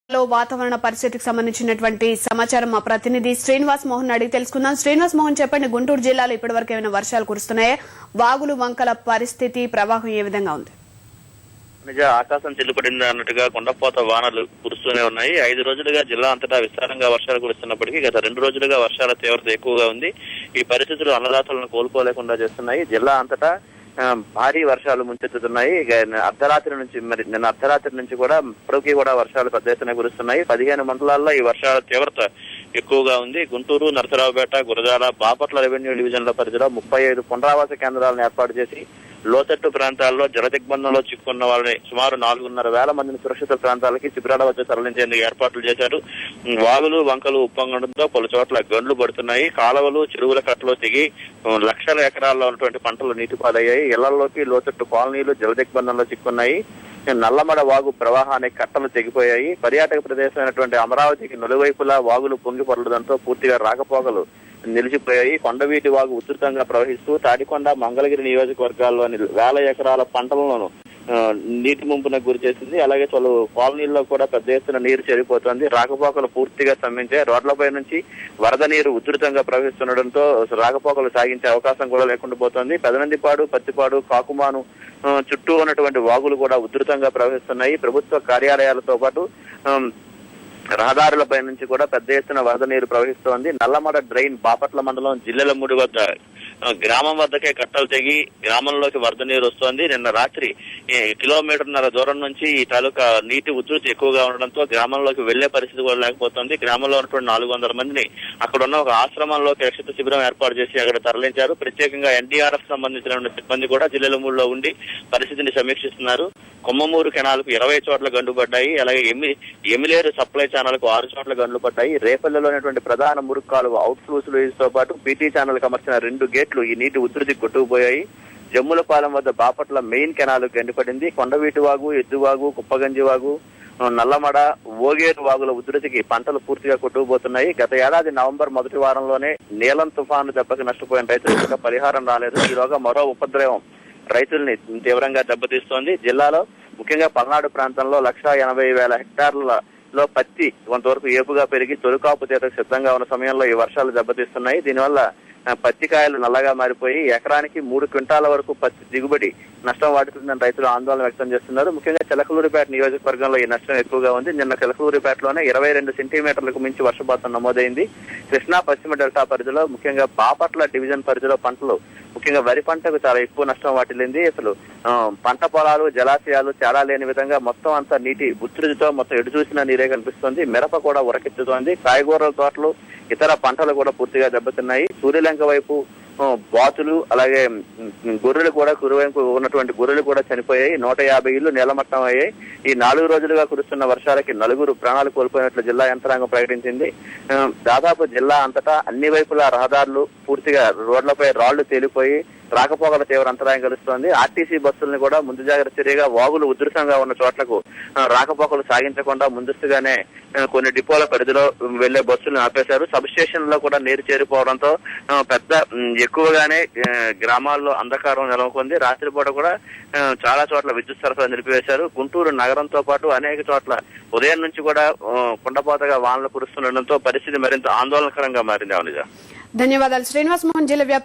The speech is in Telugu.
వాతావరణ పరిస్థితికి సంబంధించినటువంటి సమాచారం మా ప్రతినిధి శ్రీనివాస్ మోహన్ అడిగి తెలుసుకుందాం. శ్రీనివాస్ మోహన్, చెప్పండి, గుంటూరు జిల్లాలో ఇప్పటివరకు ఏమైనా వర్షాలు కురుస్తున్నాయా? వాగులు వంకల పరిస్థితి, ప్రవాహం ఏ విధంగా ఉంది? ఆకాశం చెల్లుపడింది అన్నట్టుగా కొండపోత వానలు కురుస్తూనే ఉన్నాయి. 5 రోజులుగా జిల్లా అంతటా విస్తారంగా వర్షాలు కురుస్తున్నప్పటికీ గత 2 రోజులుగా వర్షాల తీవ్రత ఎక్కువగా ఉంది. ఈ పరిస్థితులు అన్నదాతలను కోలుకోలేకుండా చేస్తున్నాయి. జిల్లా అంతటా భారీ వర్షాలు ముంచెత్తుతున్నాయి. అర్ధరాత్రి నుంచి కూడా ఇప్పటికీ కూడా వర్షాలు పెద్ద ఎత్తున కురుస్తున్నాయి. 15 మండలాల్లో ఈ వర్షాల తీవ్రత ఎక్కువగా ఉంది. గుంటూరు, నరసరావుపేట, గురజాల, బాపట్ల రెవెన్యూ డివిజన్ల పరిధిలో 35 పునరావాస కేంద్రాలను ఏర్పాటు చేసి లోతట్టు ప్రాంతాల్లో జలదిగ్బంధంలో చిక్కుకున్న వాళ్ళని సుమారు 4,500 మందిని సురక్షిత ప్రాంతాలకి శిబిరాల వద్ద తరలించేందుకు ఏర్పాట్లు చేశారు. వాగులు వంకలు ఉప్పొంగడంతో పలు చోట్ల గండ్లు పడుతున్నాయి. కాలువలు, చెరువుల కట్టలో తెగి లక్షల ఎకరాల్లో ఉన్నటువంటి పంటలు నీటిపాలయ్యాయి. ఇళ్లలోకి లోతట్టు కాలనీలు జలదిగ్బంధంలో చిక్కున్నాయి. నల్లమడ వాగు ప్రవాహానికి కట్టలు తెగిపోయాయి. పర్యాటక ప్రదేశమైనటువంటి అమరావతికి నలువైపులా వాగులు పొంగి పొరలడంతో పూర్తిగా రాకపోకలు నిలిచిపోయాయి. కొండవీటి వాగు ఉధృతంగా ప్రవహిస్తూ తాడికొండ, మంగళగిరి నియోజకవర్గాల్లోని వేల ఎకరాల పంటలను నీటి ముంపునకు గురి చేసింది. అలాగే పలు కాలనీల్లో కూడా పెద్ద ఎత్తున నీరు చేరిపోతుంది. రాకపోకలు పూర్తిగా స్తంభించాయి. రోడ్లపై నుంచి వరద నీరు ఉధృతంగా ప్రవహిస్తుండటంతో రాకపోకలు సాగించే అవకాశం కూడా లేకుండా పోతుంది. పెదనందిపాడు, పత్తిపాడు, కాకుమాను చుట్టూ ఉన్నటువంటి వాగులు కూడా ఉధృతంగా ప్రవహిస్తున్నాయి. ప్రభుత్వ కార్యాలయాలతో పాటు రహదారులపై నుంచి కూడా పెద్ద ఎత్తున వరద నీరు ప్రవహిస్తోంది. నల్లమడ డ్రైన్ బాపట్ల మండలం జిల్లెలమూడి వద్ద గ్రామం వద్దకే కట్టలు తెగి గ్రామంలోకి వరద నీరు వస్తోంది. నిన్న రాత్రి 1.5 కిలోమీటర్ల దూరం నుంచి ఈ తాలూకా నీటి ఉధృతి ఎక్కువగా ఉండడంతో గ్రామంలోకి వెళ్లే పరిస్థితి కూడా లేకపోతుంది. గ్రామంలో ఉన్నటువంటి 400 మందిని అక్కడ ఉన్న ఒక ఆశ్రమంలోకి రక్షిత శిబిరం ఏర్పాటు చేసి అక్కడ తరలించారు. ప్రత్యేకంగా ఎన్డీఆర్ఎఫ్ సంబంధించిన సిబ్బంది కూడా జిల్లెలమూడిలో ఉండి పరిస్థితిని సమీక్షిస్తున్నారు. కొమ్మమూరు కెనాల్కు 20 చోట్ల గండు పడ్డాయి. అలాగే ఎమిలేరు సప్లై ఛానల్ కు 6 చోట్ల గండ్లు పడ్డాయి. రేపల్లెలోనేటువంటి ప్రధాన మురుక్కాలు అవుట్ ఫ్లూ స్లూయిస్ తో పాటు పీటీ ఛానల్ కు అమర్చిన 2 గేట్లు ఈ నీటి ఉధృతి కొట్టుకుపోయాయి. జమ్ములపాలెం వద్ద బాపట్ల మెయిన్ కెనాల్ గండిపడింది. కొండవీటి వాగు, ఎద్దువాగు, కుప్పగంజి వాగు, నల్లమడ, ఓగేరు వాగుల ఉధృతికి పంటలు పూర్తిగా కొట్టుకుపోతున్నాయి. గత ఏడాది నవంబర్ మొదటి వారంలోనే నీలం తుఫాను దెబ్బకి నష్టపోయిన రైతులకు పరిహారం రాలేదు. ఈలోగా మరో ఉపద్రవం రైతుల్ని తీవ్రంగా దెబ్బతీస్తోంది. జిల్లాలో ముఖ్యంగా పల్నాడు ప్రాంతంలో 1,80,000 హెక్టార్లలో పత్తి కొంతవరకు ఏపుగా పెరిగి తొలికాపు తీతకు సిద్ధంగా ఉన్న సమయంలో ఈ వర్షాలు దెబ్బతీస్తున్నాయి. దీనివల్ల పత్తికాయలు నల్లగా మారిపోయి ఎకరానికి 3 క్వింటాల వరకు పత్తి దిగుబడి నష్టం వాడుతుందని రైతులు ఆందోళన వ్యక్తం చేస్తున్నారు. ముఖ్యంగా చిలకలూరిపేట నియోజకవర్గంలో ఈ నష్టం ఎక్కువగా ఉంది. నిన్న చిలకలూరిపేటలోనే 22 సెంటీమీటర్లకు మించి వర్షపాతం నమోదైంది. కృష్ణా పశ్చిమ డెల్టా పరిధిలో ముఖ్యంగా బాపట్ల డివిజన్ పరిధిలో పంటలు ముఖ్యంగా వరి పంటకు చాలా ఎక్కువ నష్టం వాటిల్లింది. అసలు పంట పొలాలు, జలాశయాలు చాలా లేని విధంగా మొత్తం అంతా నీటి ఉధృతితో మొత్తం ఎటు చూసినా నీరే కనిపిస్తుంది. మిరప కూడా ఉరకెత్తుతోంది. కాయగూరల తోటలు, ఇతర పంటలు కూడా పూర్తిగా దెబ్బతిన్నాయి. సూర్యలంక వైపు బాతులు, అలాగే గొర్రెలు కూడా కురువైపు ఉన్నటువంటి గొర్రెలు కూడా చనిపోయాయి. 150 ఇళ్లు నేలమట్టం అయ్యాయి. ఈ 4 రోజులుగా కురుస్తున్న వర్షాలకి 4 ప్రాణాలు కోల్పోయినట్లు జిల్లా యంత్రాంగం ప్రకటించింది. దాదాపు జిల్లా అంతటా అన్ని వైపులా రహదారులు పూర్తిగా రోడ్లపై రాళ్లు తేలిపోయి రాకపోకల తీవ్ర అంతరాయం కలుస్తోంది. ఆర్టీసీ బస్సులను కూడా ముందు జాగ్రత్త చర్యగా వాగులు ఉధృతంగా ఉన్న చోట్లకు రాకపోకలు సాగించకుండా ముందస్తుగానే కొన్ని డిపోల పరిధిలో వెళ్లే బస్సులను ఆపేశారు. సబ్ స్టేషన్ లో కూడా నీరు చేరిపోవడంతో ఎక్కువగానే గ్రామాల్లో అంధకారం నెలకొంది. రాత్రిపూట కూడా చాలా చోట్ల విద్యుత్ సరఫరా నిలిపివేశారు. గుంటూరు నగరంతో పాటు అనేక చోట్ల ఉదయం నుంచి కూడా కుండపోతగా వానలు కురుస్తుండటంతో పరిస్థితి మరింత ఆందోళనకరంగా మారింది. అవునుగా. ధన్యవాదాలు శ్రీనివాస్ మోహన్. జిల్లా